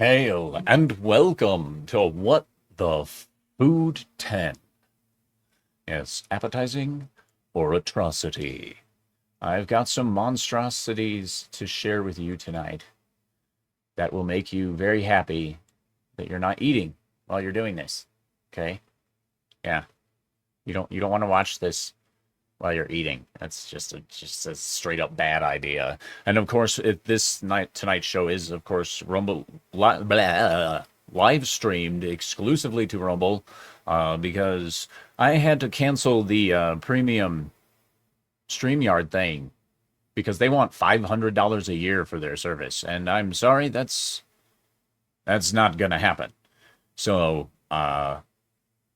Hail and welcome to What the Food 10. Yes, appetizing or atrocity. I've got some monstrosities to share with you tonight that will make you very happy that you're not eating while you're doing this. Okay? Yeah. You don't want to watch this while you're eating. That's just a straight up bad idea. And of course, tonight's show is of course Rumble live streamed exclusively to Rumble, because I had to cancel the premium StreamYard thing because they want $500 a year for their service, and I'm sorry, that's not gonna happen. So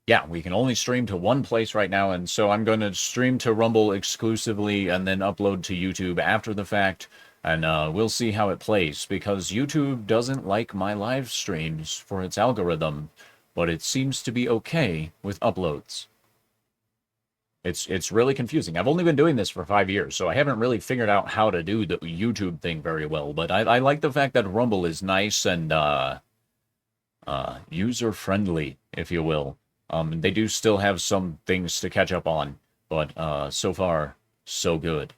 yeah, we can only stream to one place right now, and so I'm going to stream to Rumble exclusively and then upload to YouTube after the fact, and we'll see how it plays, because YouTube doesn't like my live streams for its algorithm, but it seems to be okay with uploads. It's really confusing. I've only been doing this for 5 years, so I haven't really figured out how to do the YouTube thing very well, but I like the fact that Rumble is nice and user-friendly, if you will. They do still have some things to catch up on, but so far, so good.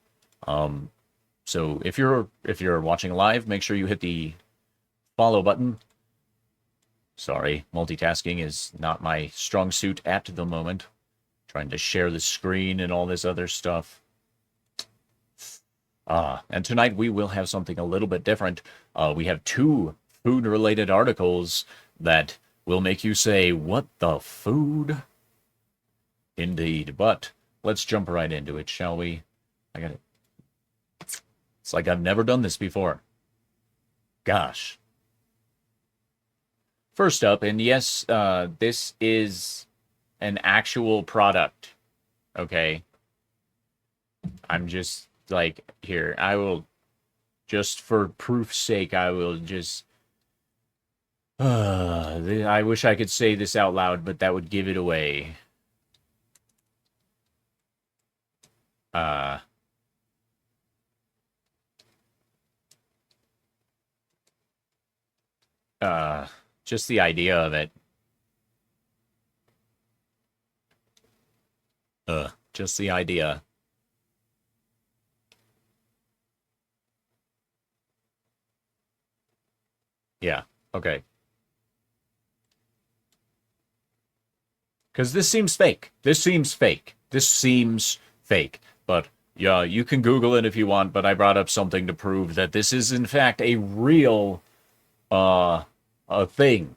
So if you're watching live, make sure you hit the follow button. Sorry, multitasking is not my strong suit at the moment. Trying to share the screen and all this other stuff. And tonight we will have something a little bit different. We have 2 food-related articles that will make you say, what the food? Indeed. But let's jump right into it, shall we? I got it. It's like I've never done this before. Gosh. First up, and yes, this is an actual product. Okay. I'm just like, here, I will, just for proof's sake, I will just I wish I could say this out loud, but that would give it away. Uh, just the idea of it. Just the idea. Yeah, okay. Because this seems fake. This seems fake. This seems fake. But yeah, you can Google it if you want, but I brought up something to prove that this is in fact a real a thing,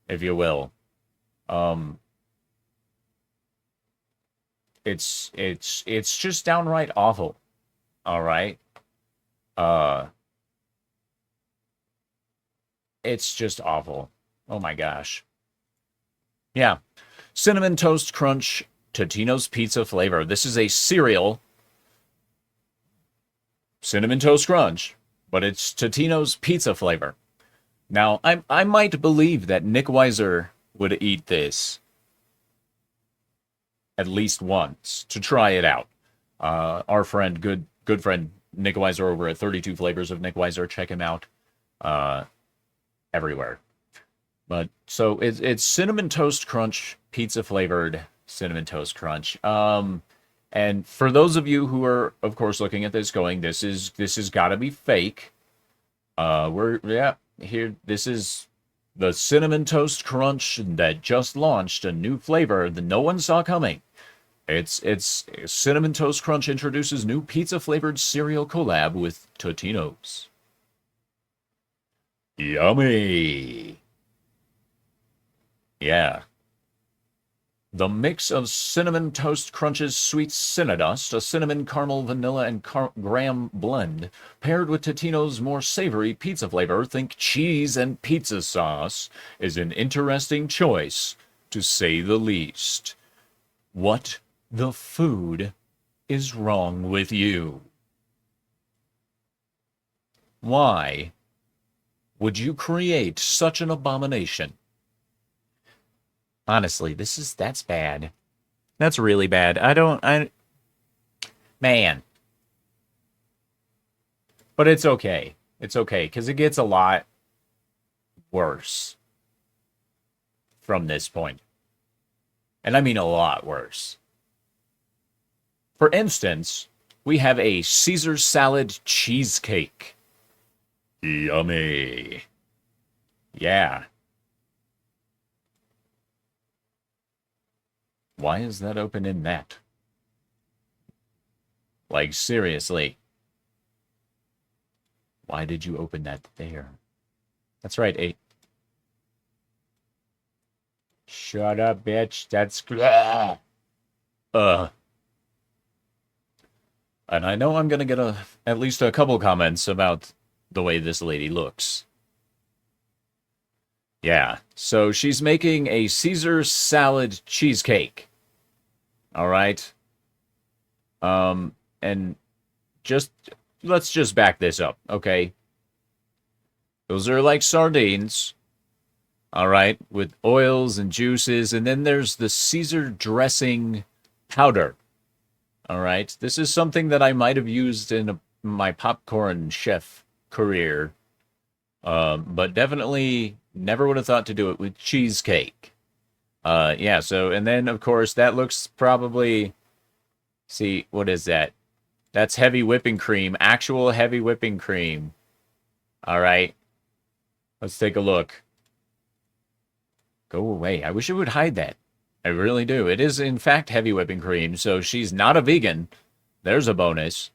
if you will. Um it's just downright awful. All right. Uh it's just awful. Oh my gosh. Yeah. Cinnamon Toast Crunch Totino's Pizza flavor. This is a cereal. Cinnamon Toast Crunch, but it's Totino's pizza flavor. Now, I might believe that Nick Weiser would eat this at least once to try it out. Our friend, good friend Nick Weiser over at 32 Flavors of Nick Weiser, check him out everywhere. But so it's Cinnamon Toast Crunch, pizza flavored Cinnamon Toast Crunch. And for those of you who are, of course, looking at this going, this has got to be fake. This is the Cinnamon Toast Crunch that just launched a new flavor that no one saw coming. It's Cinnamon Toast Crunch introduces new pizza flavored cereal collab with Totino's. Yummy. Yeah. The mix of Cinnamon Toast Crunch's sweet Cinnadust, a cinnamon, caramel, vanilla, and graham blend, paired with Totino's more savory pizza flavor, think cheese and pizza sauce, is an interesting choice, to say the least. What the food is wrong with you? Why would you create such an abomination? Honestly, that's bad. That's really bad. Man. But it's okay. It's okay, because it gets a lot. worse from this point. And I mean a lot worse. For instance, we have a Caesar salad cheesecake. Yummy. Yeah. Why is that open in that? Like, seriously. Why did you open that there? That's right, Shut up, bitch. That's... And I know I'm gonna get at least a couple comments about the way this lady looks. Yeah, so she's making a Caesar salad cheesecake. All right. And let's just back this up, okay? Those are like sardines, all right, with oils and juices, and then there's the Caesar dressing powder. All right, this is something that I might have used in my popcorn chef career, but definitely never would have thought to do it with cheesecake. Yeah, so, and then, of course, that looks probably, see, what is that? That's heavy whipping cream, actual heavy whipping cream. All right, let's take a look. Go away. I wish it would hide that. I really do. It is, in fact, heavy whipping cream, so she's not a vegan. There's a bonus.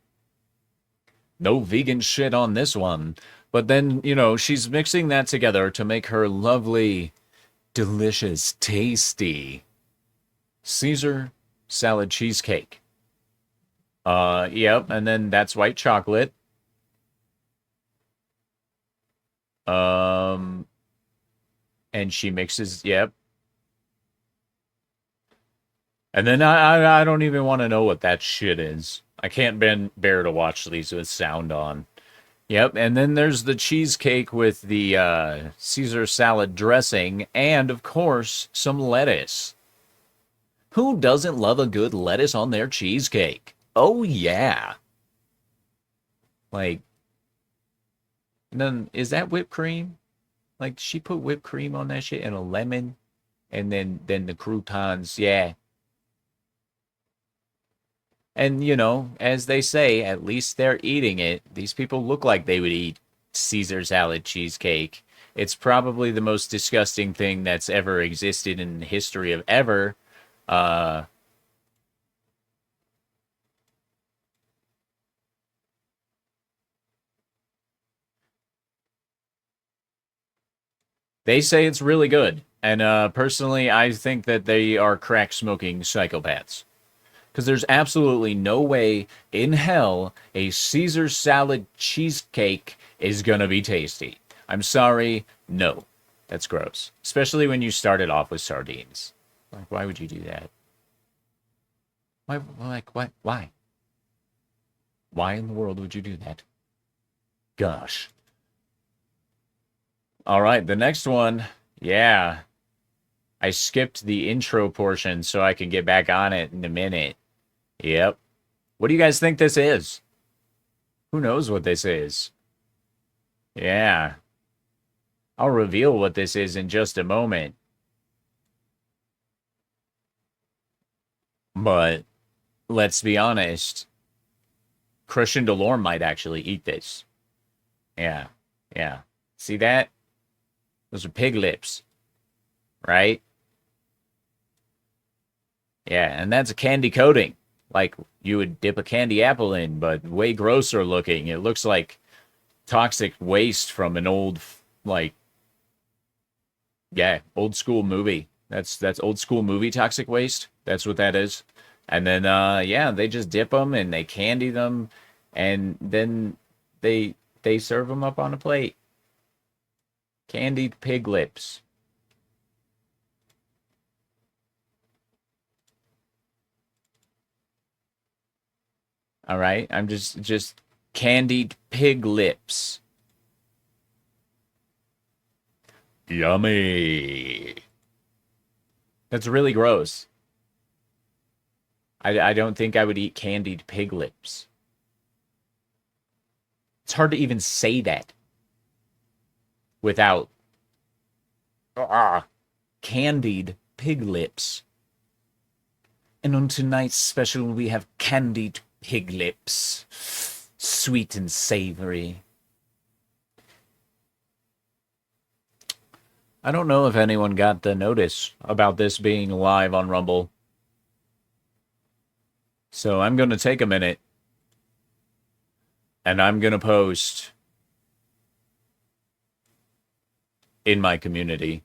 No vegan shit on this one. But then, you know, she's mixing that together to make her lovely, delicious, tasty Caesar salad cheesecake. Yep, and then that's white chocolate. And she mixes, yep. And then I don't even want to know what that shit is. I can't bear to watch these with sound on. Yep, and then there's the cheesecake with the Caesar salad dressing, and of course, some lettuce. Who doesn't love a good lettuce on their cheesecake? Oh yeah. Like, and then is that whipped cream? Like, she put whipped cream on that shit and a lemon, and then the croutons, yeah. And, you know, as they say, at least they're eating it. These people look like they would eat Caesar salad cheesecake. It's probably the most disgusting thing that's ever existed in the history of ever. They say it's really good. And personally, I think that they are crack-smoking psychopaths. Because there's absolutely no way in hell a Caesar salad cheesecake is going to be tasty. I'm sorry, no. That's gross. Especially when you started off with sardines. Like, why would you do that? Why, like, what? Why? Why in the world would you do that? Gosh. All right, the next one. Yeah. I skipped the intro portion so I can get back on it in a minute. Yep. What do you guys think this is? Who knows what this is? Yeah. I'll reveal what this is in just a moment. But let's be honest. Christian DeLorme might actually eat this. Yeah. Yeah. See that? Those are pig lips. Right? Yeah, and that's a candy coating. Like you would dip a candy apple in, but way grosser looking. It looks like toxic waste from an old, like, yeah, old school movie. That's old school movie toxic waste. That's what that is. And then, yeah, they just dip them and they candy them, and then they serve them up on a plate. Candied pig lips. All right, I'm just candied pig lips. Yummy. That's really gross. I don't think I would eat candied pig lips. It's hard to even say that without candied pig lips. And on tonight's special, we have candied pig lips. Sweet and savory. I don't know if anyone got the notice about this being live on Rumble. So I'm going to take a minute and I'm going to post in my community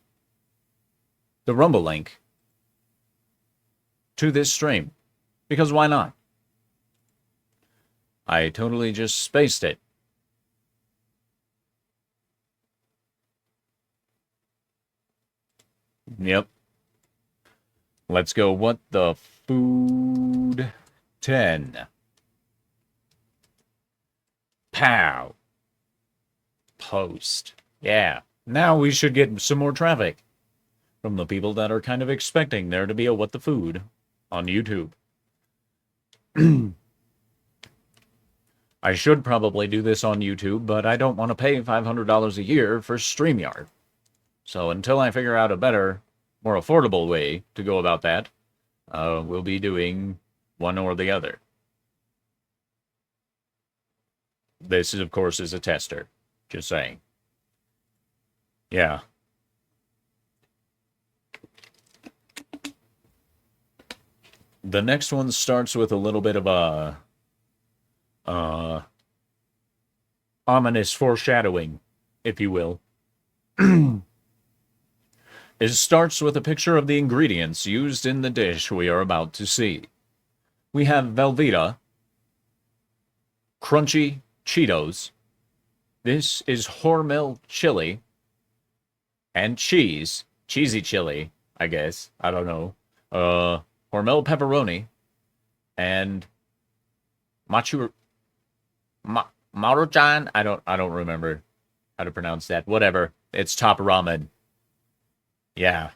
the Rumble link to this stream. Because why not? I totally just spaced it. Yep. Let's go. What the food 10. Pow. Post. Yeah. Now we should get some more traffic from the people that are kind of expecting there to be a What the Food on YouTube. I should probably do this on YouTube, but I don't want to pay $500 a year for StreamYard. So until I figure out a better, more affordable way to go about that, we'll be doing one or the other. This, of course, is a tester. Just saying. Yeah. The next one starts with a little bit of a ominous foreshadowing, if you will. It starts with a picture of the ingredients used in the dish we are about to see. We have Velveeta, crunchy Cheetos. This is Hormel chili and cheese, cheesy chili, I guess. I don't know. Hormel pepperoni and Maruchan. I don't remember how to pronounce that. Whatever. It's top ramen. Yeah.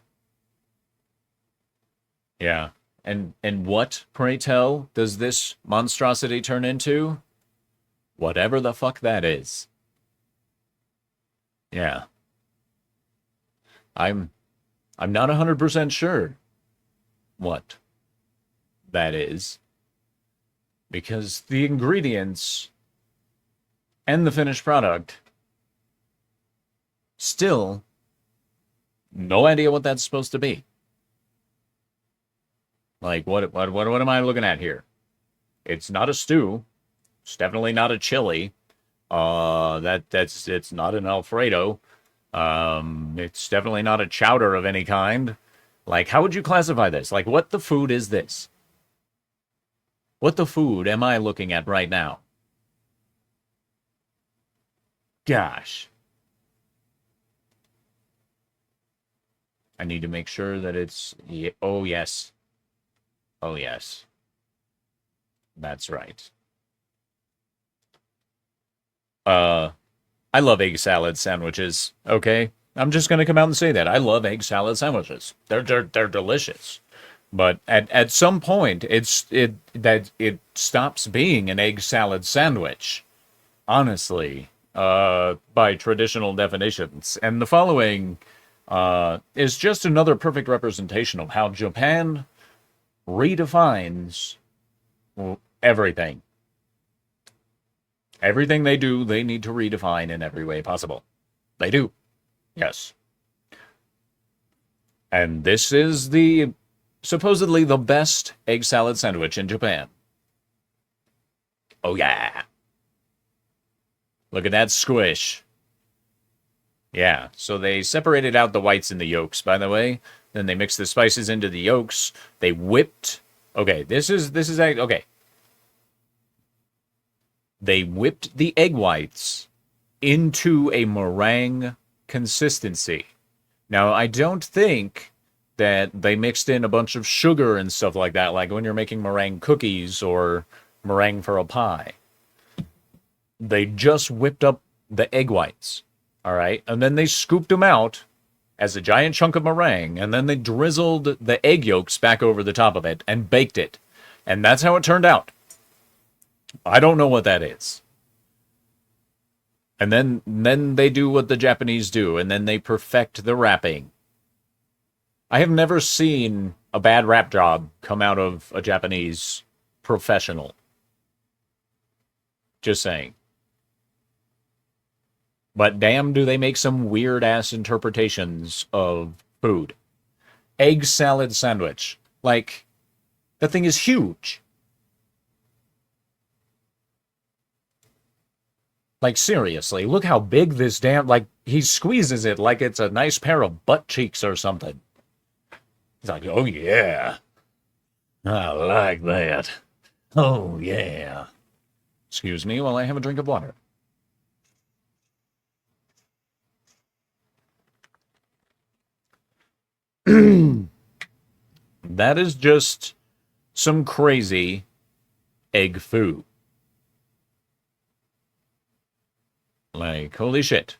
Yeah. And what, pray tell, does this monstrosity turn into? Whatever the fuck that is. Yeah. I'm not 100% sure what that is. Because the ingredients and the finished product, still no idea what that's supposed to be. Like, what am I looking at here? It's not a stew. It's definitely not a chili. It's not an Alfredo. It's definitely not a chowder of any kind. Like, how would you classify this? Like, what the food is this? What the food am I looking at right now? Gosh. I need to make sure that it's... Oh, yes. Oh, yes. That's right. I love egg salad sandwiches, okay? I'm just going to come out and say that. I love egg salad sandwiches. They're delicious. But at some point, it stops being an egg salad sandwich, honestly, by traditional definitions. And the following is just another perfect representation of how Japan redefines everything. Everything they do, they need to redefine in every way possible. They do. Yes. And this is supposedly the best egg salad sandwich in Japan. Oh, yeah. Look at that squish. Yeah, so they separated out the whites and the yolks, by the way. Then they mixed the spices into the yolks. They whipped... Okay, this is... Okay. They whipped the egg whites into a meringue consistency. Now, I don't think that they mixed in a bunch of sugar and stuff like that, like when you're making meringue cookies or meringue for a pie. They just whipped up the egg whites, all right? And then they scooped them out as a giant chunk of meringue, and then they drizzled the egg yolks back over the top of it and baked it. And that's how it turned out. I don't know what that is. And then they do what the Japanese do, and then they perfect the wrapping. I have never seen a bad rap job come out of a Japanese professional. Just saying. But damn, do they make some weird ass interpretations of food. Egg salad sandwich. Like, that thing is huge. Like, seriously, look how big this damn, like, he squeezes it like it's a nice pair of butt cheeks or something. He's like, oh yeah, I like that. Oh yeah. Excuse me while I have a drink of water. That is just some crazy egg foo. Like, holy shit.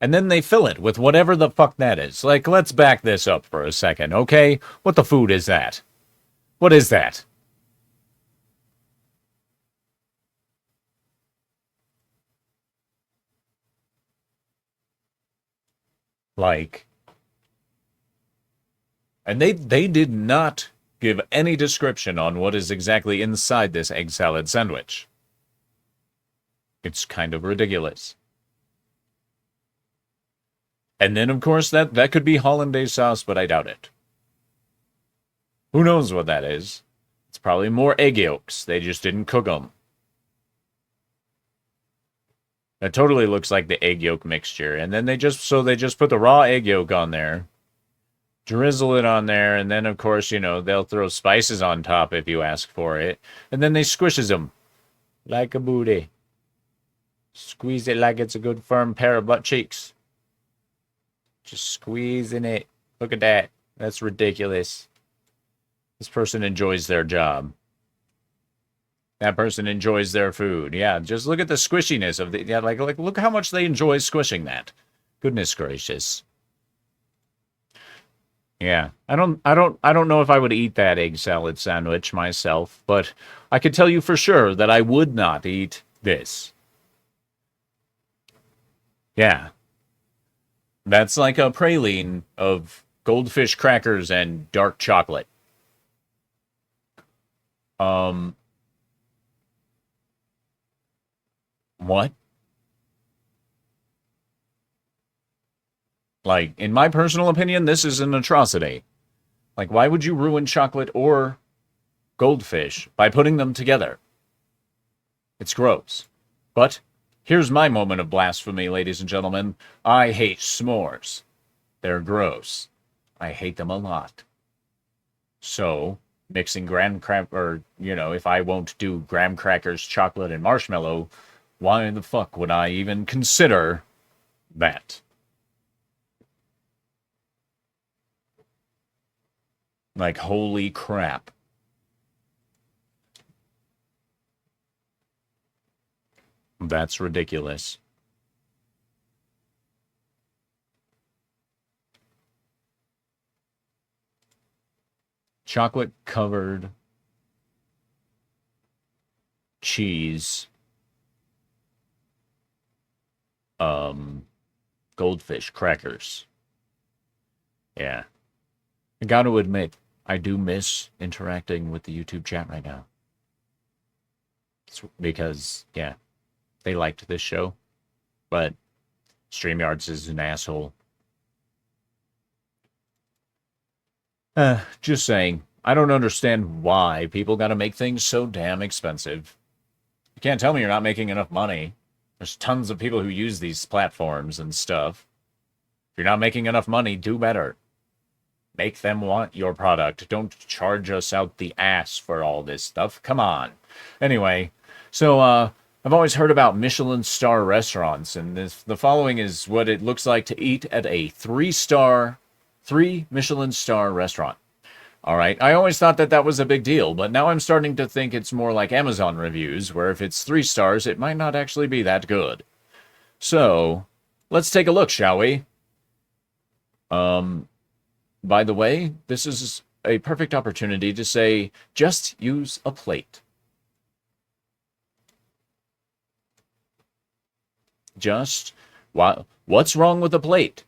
And then they fill it with whatever the fuck that is. Like, let's back this up for a second, okay? What the food is that? What is that? Like, and they did not give any description on what is exactly inside this egg salad sandwich. It's kind of ridiculous. And then, of course, that could be hollandaise sauce, but I doubt it. Who knows what that is? It's probably more egg yolks. They just didn't cook them. It totally looks like the egg yolk mixture. And then they just put the raw egg yolk on there, drizzle it on there, and then, of course, you know, they'll throw spices on top if you ask for it. And then they squishes them like a booty. Squeeze it like it's a good firm pair of butt cheeks. Just squeezing it. Look at that. That's ridiculous. This person enjoys their job. That person enjoys their food. Yeah, just look at the squishiness of the, yeah, like look how much they enjoy squishing that. Goodness gracious. Yeah. I don't know if I would eat that egg salad sandwich myself, but I could tell you for sure that I would not eat this. Yeah. That's like a praline of goldfish crackers and dark chocolate. Um, what? Like, in my personal opinion, this is an atrocity. Like, why would you ruin chocolate or goldfish by putting them together? It's gross. But here's my moment of blasphemy, ladies and gentlemen. I hate s'mores. They're gross. I hate them a lot. So, mixing graham cracker, or, you know, if I won't do graham crackers, chocolate, and marshmallow, why the fuck would I even consider that? Like, holy crap. That's ridiculous. Chocolate covered cheese, um, goldfish crackers. Yeah. I got to admit, I do miss interacting with the YouTube chat right now. Because, yeah, they liked this show, but StreamYards is an asshole. Just saying. I don't understand why people got to make things so damn expensive. You can't tell me you're not making enough money. There's tons of people who use these platforms and stuff. If you're not making enough money, do better. Make them want your product. Don't charge us out the ass for all this stuff. Come on. Anyway, so I've always heard about Michelin star restaurants, and the following is what it looks like to eat at a three Michelin star restaurant. All right. I always thought that was a big deal, but now I'm starting to think it's more like Amazon reviews, where if it's 3 stars, it might not actually be that good. So, let's take a look, shall we? By the way, this is a perfect opportunity to say, just use a plate. Just, what's wrong with a plate?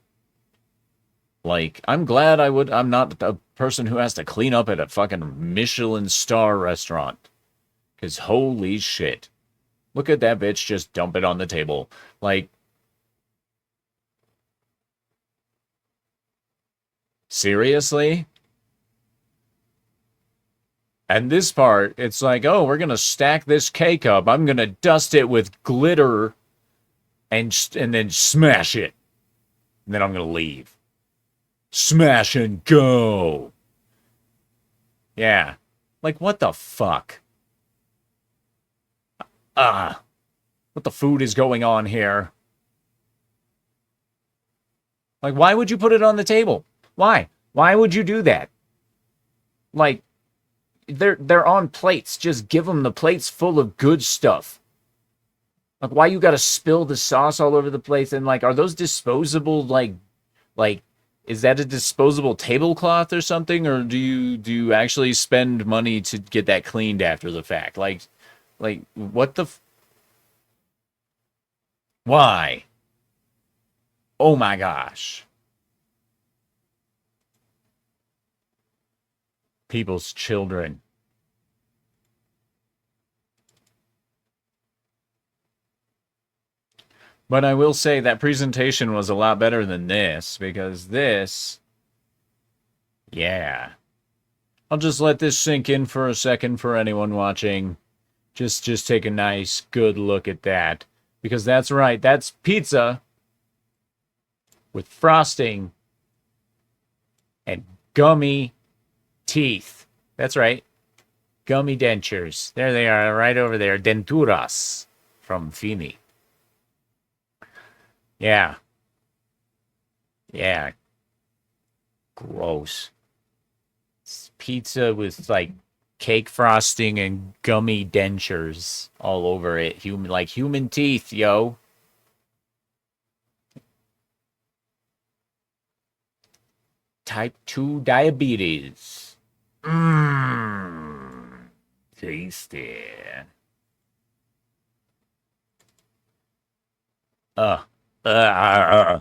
Like, I'm glad I'm not a person who has to clean up at a fucking Michelin star restaurant. Because holy shit. Look at that bitch just dump it on the table. Like, seriously? And this part, it's like, oh, we're gonna stack this cake up. I'm gonna dust it with glitter and then smash it. And then I'm gonna leave. Smash and go. Yeah. Like, what the fuck? What the food is going on here? Like, why would you put it on the table? Why? Why would you do that? Like, they're on plates. Just give them the plates full of good stuff. Like, why you gotta spill the sauce all over the place? And like, are those disposable? Like, is that a disposable tablecloth or something, or do you actually spend money to get that cleaned after the fact? Like what the? Why? Oh my gosh! People's children. But I will say that presentation was a lot better than this, because this, yeah. I'll just let this sink in for a second for anyone watching. Just take a nice, good look at that. Because that's right, that's pizza with frosting and gummy teeth. That's right, gummy dentures. There they are, right over there, denturas from Fini. Yeah. Yeah. Gross. It's pizza with like cake frosting and gummy dentures all over it. Human teeth, yo. Type 2 diabetes. Mmm. Tasty. Uh. Uh.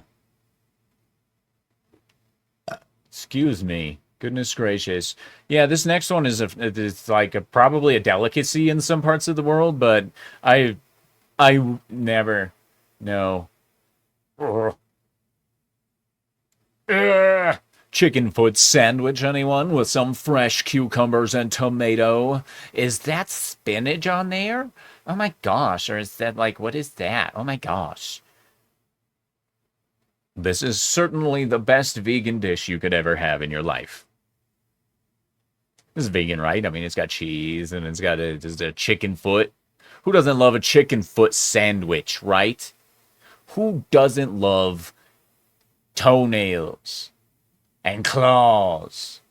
Excuse me. Goodness gracious. Yeah, this next one it's like probably a delicacy in some parts of the world, but I never no. Ugh. Ugh. Chicken foot sandwich, anyone, with some fresh cucumbers and tomato. Is that spinach on there? Oh my gosh, or is that like what is that? Oh my gosh. This is certainly the best vegan dish you could ever have in your life. This is vegan, right? I mean, it's got cheese and it's got just a chicken foot. Who doesn't love a chicken foot sandwich, right? Who doesn't love toenails and claws?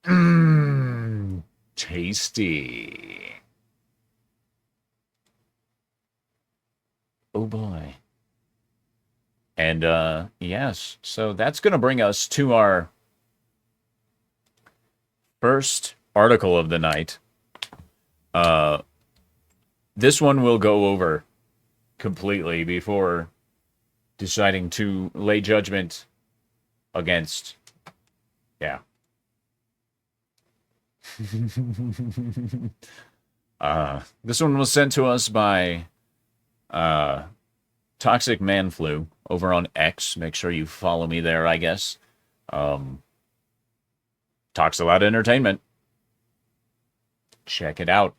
Mmm, tasty. Oh boy. And yes, so that's going to bring us to our first article of the night. Uh, this one we'll go over completely before deciding to lay judgment against. Yeah. This one was sent to us by Toxic Man Flu over on X. Make sure you follow me there, I guess. Talks a lot of entertainment. Check it out.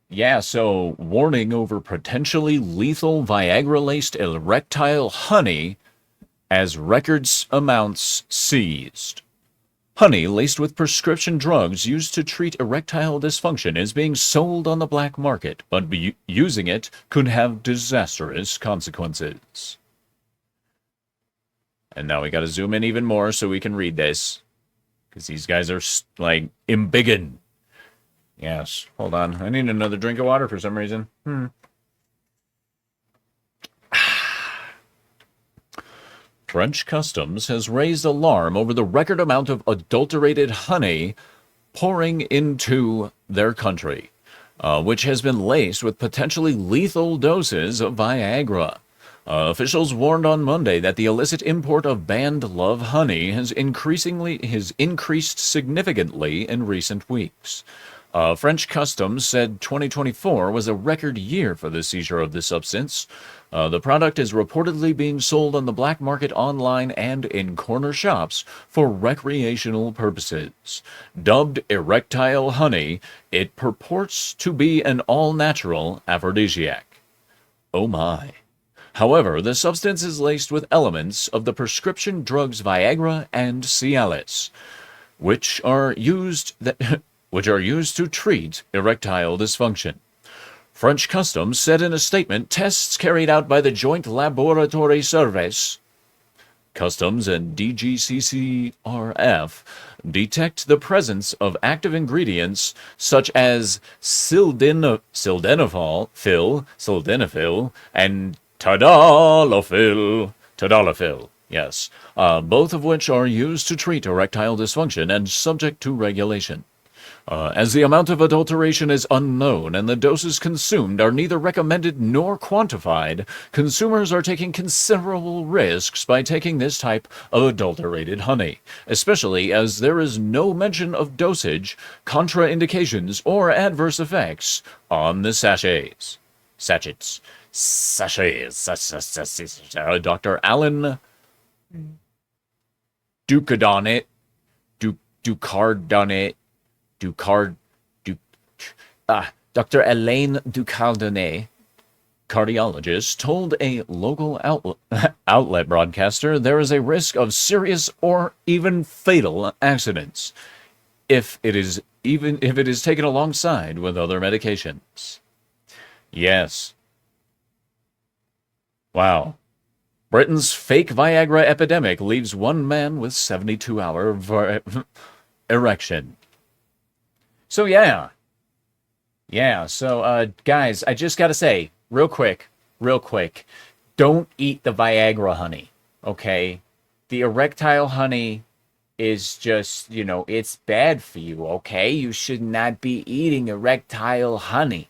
Yeah, so warning over potentially lethal Viagra-laced erectile honey as records amounts seized. Honey laced with prescription drugs used to treat erectile dysfunction is being sold on the black market, but using it could have disastrous consequences. And now we gotta zoom in even more so we can read this. Because these guys are, like, embiggen. Yes, hold on. I need another drink of water for some reason. French Customs has raised alarm over the record amount of adulterated honey pouring into their country, which has been laced with potentially lethal doses of Viagra. Officials warned on Monday that the illicit import of banned love honey has increased significantly in recent weeks. French customs said 2024 was a record year for the seizure of the substance. The product is reportedly being sold on the black market online and in corner shops for recreational purposes. Dubbed erectile honey, it purports to be an all-natural aphrodisiac. Oh my. However, the substance is laced with elements of the prescription drugs Viagra and Cialis, which are used to treat erectile dysfunction. French Customs said in a statement tests carried out by the Joint Laboratory Service Customs and DGCCRF detect the presence of active ingredients such as sildenafil, and tadalafil, yes, both of which are used to treat erectile dysfunction and subject to regulation. As the amount of adulteration is unknown and the doses consumed are neither recommended nor quantified, consumers are taking considerable risks by taking this type of adulterated honey, especially as there is no mention of dosage, contraindications, or adverse effects on the sachets. Dr. Alan Ducardonit, Dr. Elaine Ducaldonnet, cardiologist, told a local outlet broadcaster there is a risk of serious or even fatal accidents if it is taken alongside with other medications. Yes. Wow. Britain's fake Viagra epidemic leaves one man with 72-hour erection. So yeah, so guys, I just gotta say, real quick, don't eat the Viagra honey, okay? The erectile honey is just, it's bad for you, okay? You should not be eating erectile honey.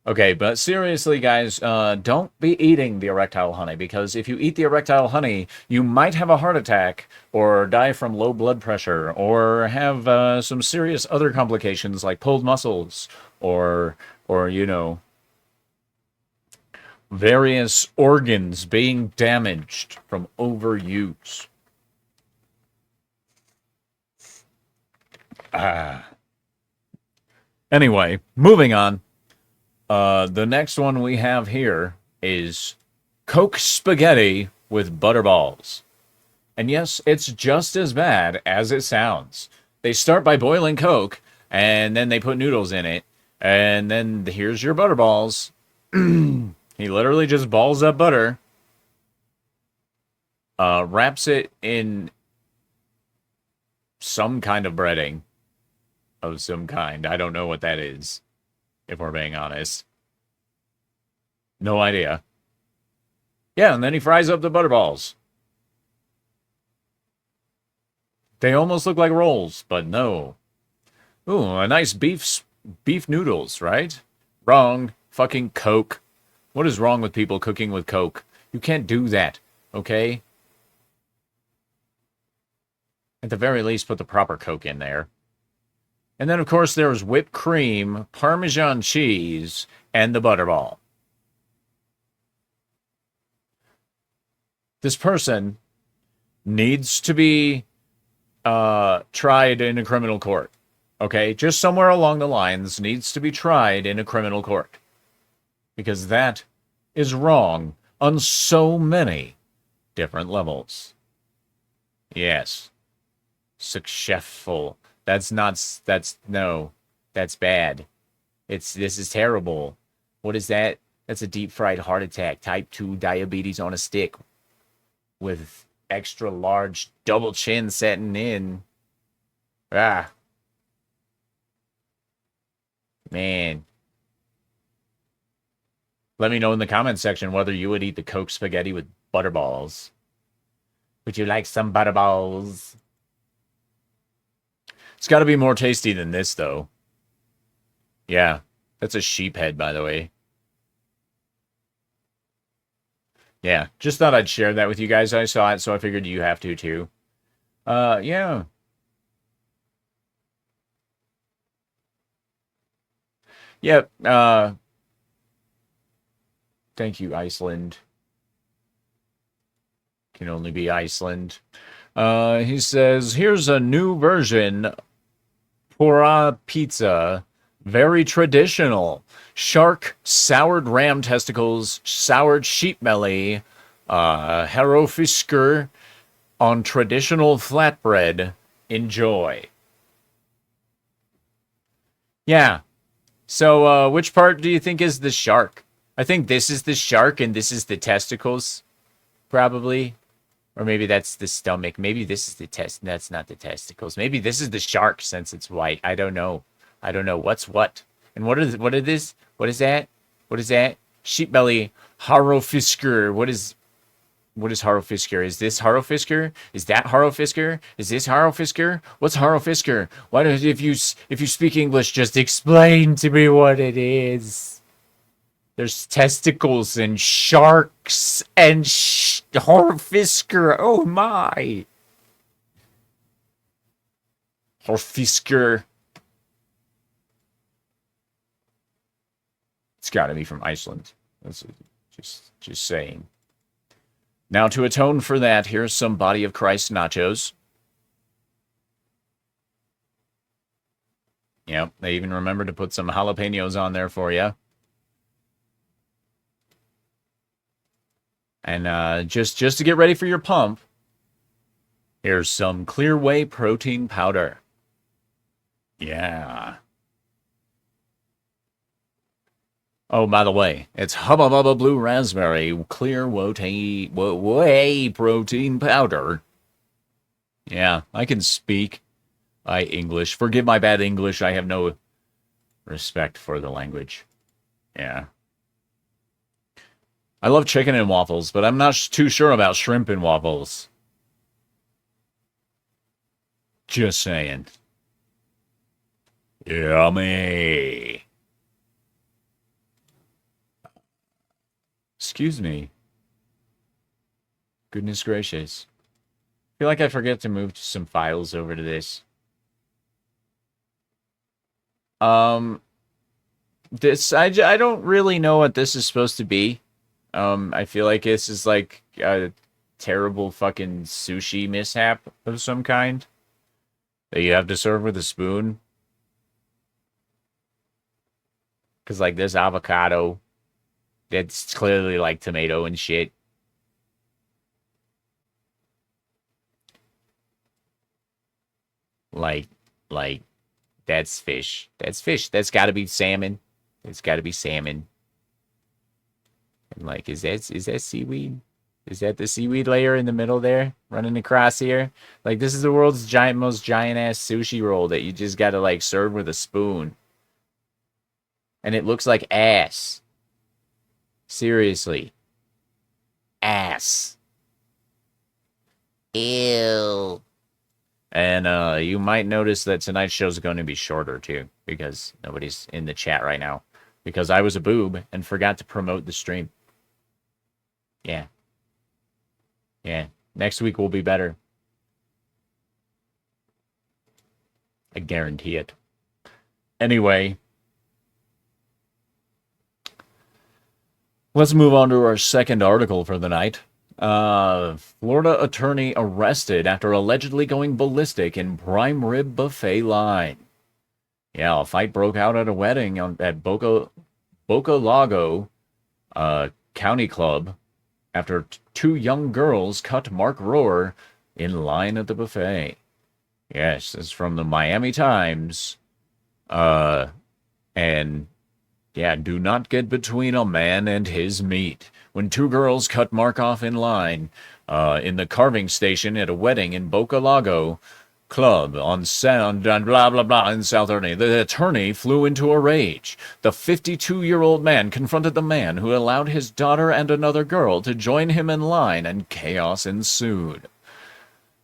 Okay, but seriously, guys, don't be eating the erectile honey, because if you eat the erectile honey, you might have a heart attack or die from low blood pressure or have some serious other complications like pulled muscles or various organs being damaged from overuse. Anyway, moving on. The next one we have here is Coke spaghetti with butterballs. And yes, it's just as bad as it sounds. They start by boiling Coke, and then they put noodles in it, and then here's your butterballs. He literally just balls up butter, wraps it in some kind of breading of some kind. I don't know what that is, if we're being honest. No idea. Yeah, and then he fries up the butterballs. They almost look like rolls, but no. Ooh, a nice beef noodles, right? Wrong. Fucking Coke. What is wrong with people cooking with Coke? You can't do that, okay? At the very least, put the proper Coke in there. And then, of course, there's whipped cream, Parmesan cheese, and the butterball. This person needs to be tried in a criminal court. Okay? Just somewhere along the lines needs to be tried in a criminal court. Because that is wrong on so many different levels. Yes. Successful. That's bad. This is terrible. What is that? That's a deep fried heart attack, type 2 diabetes on a stick with extra large double chin setting in. Ah. Man. Let me know in the comments section whether you would eat the Coke spaghetti with butterballs. Would you like some butterballs? It's got to be more tasty than this, though. Yeah, that's a sheep head, by the way. Yeah, just thought I'd share that with you guys. I saw it, so I figured you have to, too. Yeah. Yep, thank you, Iceland. Can only be Iceland. He says, here's a new version. Pura pizza. Very traditional. Shark, soured ram testicles, soured sheep belly, harrofisker on traditional flatbread. Enjoy. Yeah. So, which part do you think is the shark? I think this is the shark and this is the testicles, probably. Or maybe that's the stomach. Maybe this is the That's not the testicles. Maybe this is the shark since it's white. I don't know. I don't know what's what. And what is this? What is that? What is that? Sheep belly, harrofisker. What is harrofisker? Is this harrofisker? Is that harrofisker? Is this harrofisker? What's harrofisker? Why don't if you speak English, just explain to me what it is? There's testicles and sharks and harrofisker. Oh my! Harrofisker. It's got to be from Iceland. That's just saying. Now, to atone for that, here's some Body of Christ nachos. Yep, they even remembered to put some jalapenos on there for you. And just to get ready for your pump, here's some Clear Whey protein powder. Yeah. Oh, by the way, it's Hubba Bubba Blue Raspberry Clear Whey Protein Powder. Yeah, I can speak English. Forgive my bad English. I have no respect for the language. Yeah. I love chicken and waffles, but I'm not too sure about shrimp and waffles. Just saying. Yummy. Excuse me. Goodness gracious. I feel like I forget to move some files over to this. This, I don't really know what this is supposed to be. I feel like this is like a terrible fucking sushi mishap of some kind that you have to serve with a spoon. Because, like, this avocado, that's clearly like tomato and shit. Like, that's fish. That's fish. That's gotta be salmon. It's gotta be salmon. And like, is that seaweed? Is that the seaweed layer in the middle there, running across here? Like, this is the world's most giant ass sushi roll that you just gotta like serve with a spoon. And it looks like ass. Seriously. Ass. Ew. And you might notice that tonight's show is going to be shorter too, because nobody's in the chat right now. Because I was a boob and forgot to promote the stream. Yeah. Yeah. Next week will be better. I guarantee it. Anyway. Let's move on to our second article for the night. Florida attorney arrested after allegedly going ballistic in prime rib buffet line. Yeah, a fight broke out at a wedding at Boca Lago County Club after two young girls cut Mark Rohr in line at the buffet. Yes, this is from the Miami Times. And yeah, do not get between a man and his meat. When two girls cut Mark off in line in the carving station at a wedding in Boca Lago Club on blah blah blah in South Ernie, the attorney flew into a rage. The 52-year-old man confronted the man who allowed his daughter and another girl to join him in line, and chaos ensued.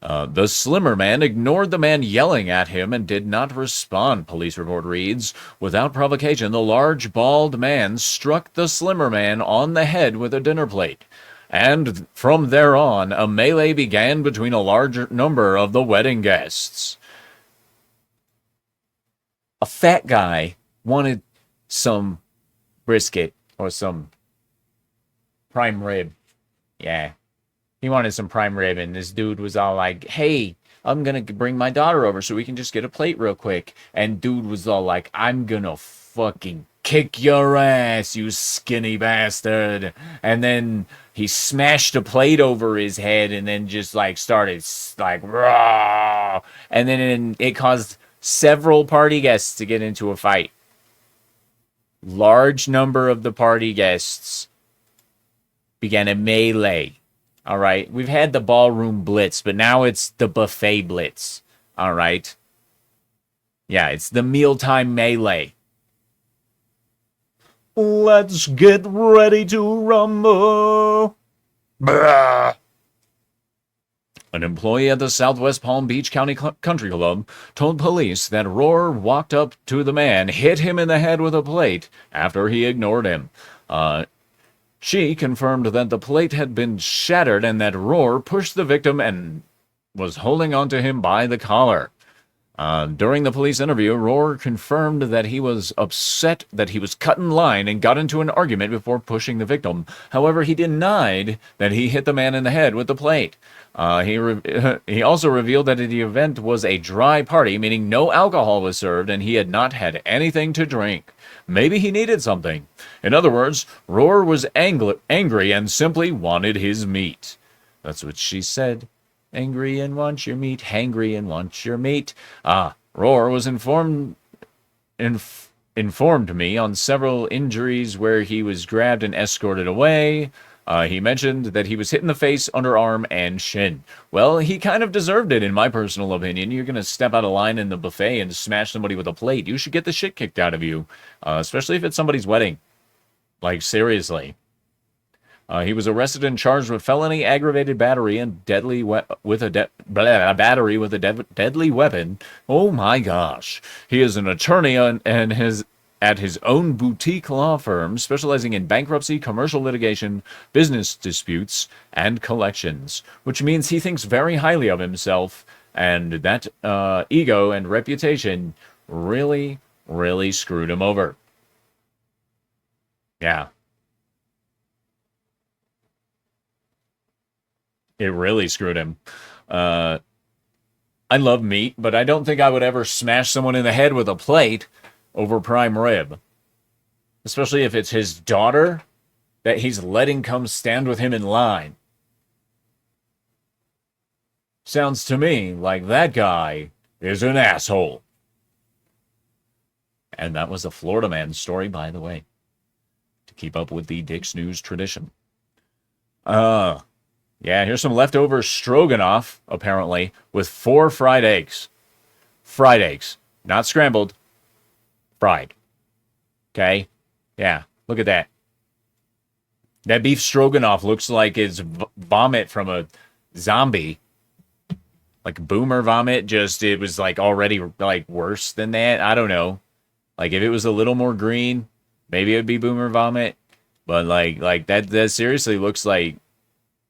The slimmer man ignored the man yelling at him and did not respond, police report reads. Without provocation, the large, bald man struck the slimmer man on the head with a dinner plate. And from there on, a melee began between a larger number of the wedding guests. A fat guy wanted some brisket or some prime rib. Yeah. He wanted some prime rib, and this dude was all like, hey, I'm going to bring my daughter over so we can just get a plate real quick. And dude was all like, I'm going to fucking kick your ass, you skinny bastard. And then he smashed a plate over his head and then just like started like, raw. And then it caused several party guests to get into a fight. Large number of the party guests began a melee. All right. We've had the ballroom blitz, but now it's the buffet blitz. All right. Yeah, it's the mealtime melee. Let's get ready to rumble. Blah. An employee at the Southwest Palm Beach County Country Club told police that Rohr walked up to the man, hit him in the head with a plate after he ignored him. She confirmed that the plate had been shattered and that Rohr pushed the victim and was holding onto him by the collar. During the police interview, Rohr confirmed that he was upset that he was cut in line and got into an argument before pushing the victim. However, he denied that he hit the man in the head with the plate. He also revealed that the event was a dry party, meaning no alcohol was served and he had not had anything to drink. Maybe he needed something. In other words, Rohr was angry and simply wanted his meat. That's what she said. Angry and wants your meat, hangry and wants your meat. Rohr was informed me on several injuries where he was grabbed and escorted away. He mentioned that he was hit in the face, underarm, and shin. Well, he kind of deserved it, in my personal opinion. You're going to step out of line in the buffet and smash somebody with a plate. You should get the shit kicked out of you, especially if it's somebody's wedding. Like, seriously. He was arrested and charged with felony aggravated battery and deadly with a battery with a deadly weapon. Oh my gosh. He is an attorney and has at his own boutique law firm specializing in bankruptcy, commercial litigation, business disputes, and collections, which means he thinks very highly of himself, and that ego and reputation really, really screwed him over. Yeah. It really screwed him. I love meat, but I don't think I would ever smash someone in the head with a plate over prime rib. Especially if it's his daughter that he's letting come stand with him in line. Sounds to me like that guy is an asshole. And that was the Florida man story, by the way. To keep up with the Dick's News tradition. Yeah, here's some leftover stroganoff, apparently, with 4 fried eggs. Fried eggs. Not scrambled. Fried. Okay? Yeah, look at that. That beef stroganoff looks like it's vomit from a zombie. Like boomer vomit, just it was like already like worse than that. I don't know. Like if it was a little more green, maybe it would be boomer vomit. But like that seriously looks like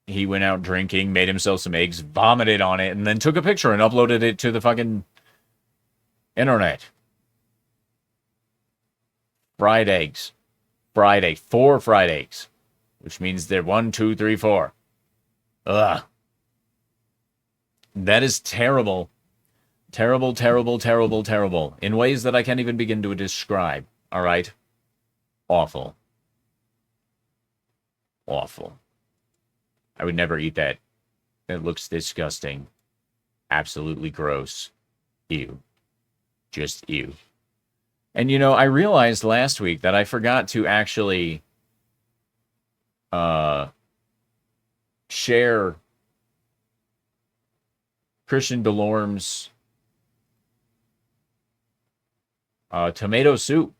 he went out drinking, made himself some eggs, vomited on it, and then took a picture and uploaded it to the fucking internet. Fried eggs. Fried egg. 4 fried eggs. Which means they're 1, 2, 3, 4. Ugh. That is terrible. Terrible, terrible, terrible, terrible. In ways that I can't even begin to describe. Alright? Awful. Awful. I would never eat that. It looks disgusting. Absolutely gross. Ew. Just ew. And you know, I realized last week that I forgot to actually share Christian Delorme's tomato soup.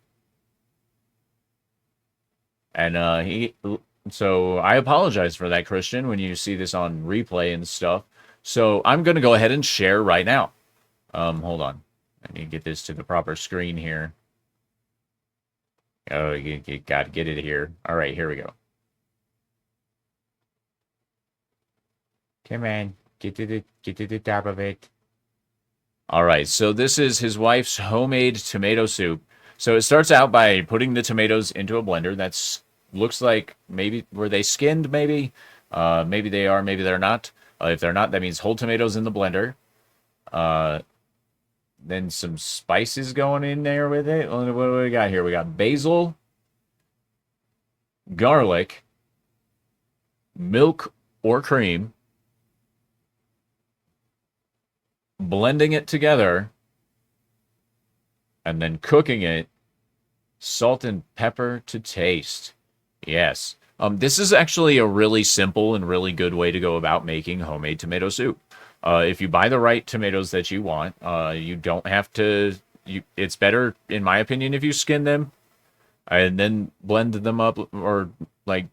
And so I apologize for that, Christian, when you see this on replay and stuff. So I'm going to go ahead and share right now. Hold on. I need to get this to the proper screen here. Oh, you got to get it here. All right, here we go. Come on, get to the top of it. All right, so this is his wife's homemade tomato soup. So it starts out by putting the tomatoes into a blender. That's looks like maybe were they skinned? Maybe they are. Maybe they're not. If they're not, that means whole tomatoes in the blender. Uh, then some spices going in there with it. What do we got here? We got basil, garlic, milk or cream, blending it together, and then cooking it, salt and pepper to taste. Yes. This is actually a really simple and really good way to go about making homemade tomato soup. If you buy the right tomatoes that you want, you don't have to. It's better, in my opinion, if you skin them and then blend them up or like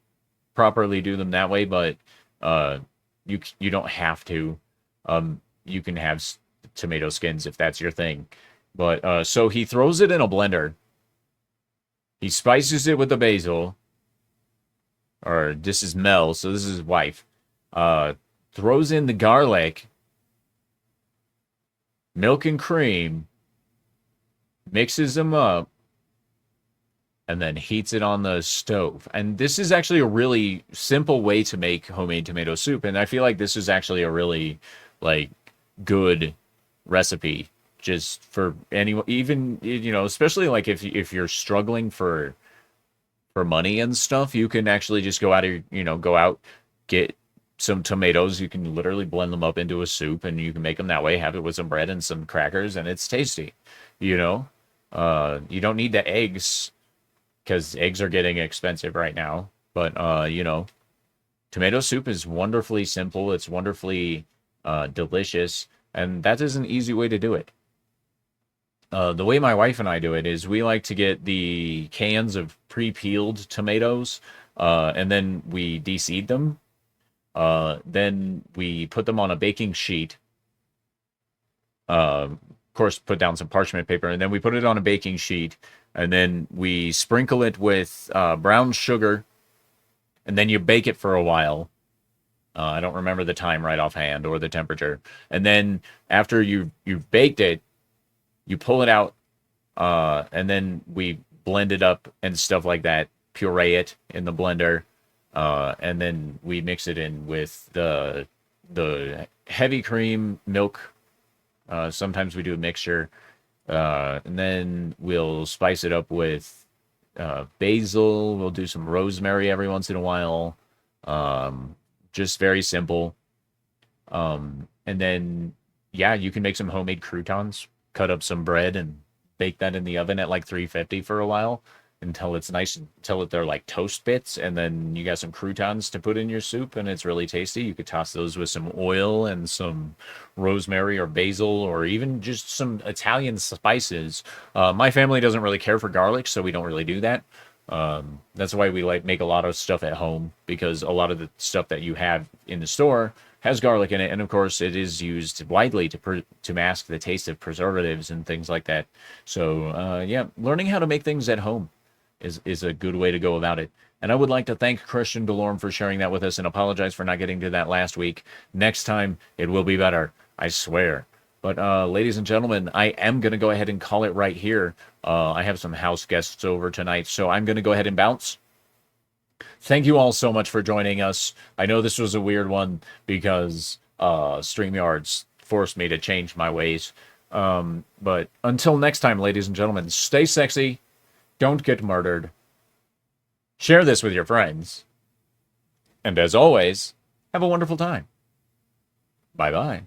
properly do them that way. But uh, you don't have to. You can have tomato skins if that's your thing. But so he throws it in a blender. He spices it with the basil, or this is Mel, so this is his wife. Throws in the garlic, milk and cream, mixes them up, and then heats it on the stove. And this is actually a really simple way to make homemade tomato soup. And I feel like this is actually a really like good recipe just for anyone, even especially like if you're struggling for money and stuff, you can actually just go out, get some tomatoes. You can literally blend them up into a soup and you can make them that way, have it with some bread and some crackers, and it's tasty. You know, you don't need the eggs because eggs are getting expensive right now. But tomato soup is wonderfully simple. It's wonderfully delicious, and that is an easy way to do it. The way my wife and I do it is we like to get the cans of pre-peeled tomatoes, and then we de-seed them. Then we put them on a baking sheet. Of course, put down some parchment paper, and then we put it on a baking sheet, and then we sprinkle it with brown sugar, and then you bake it for a while. I don't remember the time right offhand or the temperature. And then after you've baked it, you pull it out, and then we blend it up and stuff like that, puree it in the blender, and then we mix it in with the heavy cream, milk. Sometimes we do a mixture, and then we'll spice it up with basil. We'll do some rosemary every once in a while. Just very simple. And then, yeah, you can make some homemade croutons. Cut up some bread and bake that in the oven at like 350 for a while until it's nice, until they're like toast bits, and then you got some croutons to put in your soup, and it's really tasty. You could toss those with some oil and some rosemary or basil or even just some Italian spices. My family doesn't really care for garlic, so we don't really do that. That's why we like make a lot of stuff at home, because a lot of the stuff that you have in the store has garlic in it, and of course it is used widely to mask the taste of preservatives and things like that. So yeah, learning how to make things at home is a good way to go about it. And I would like to thank Christian Delorme for sharing that with us and apologize for not getting to that last week. Next time it will be better, I swear. But ladies and gentlemen, I am going to go ahead and call it right here. I have some house guests over tonight, so I'm going to go ahead and bounce. Thank you all so much for joining us. I know this was a weird one because StreamYards forced me to change my ways. But until next time, ladies and gentlemen, stay sexy, don't get murdered, share this with your friends, and as always, have a wonderful time. Bye-bye.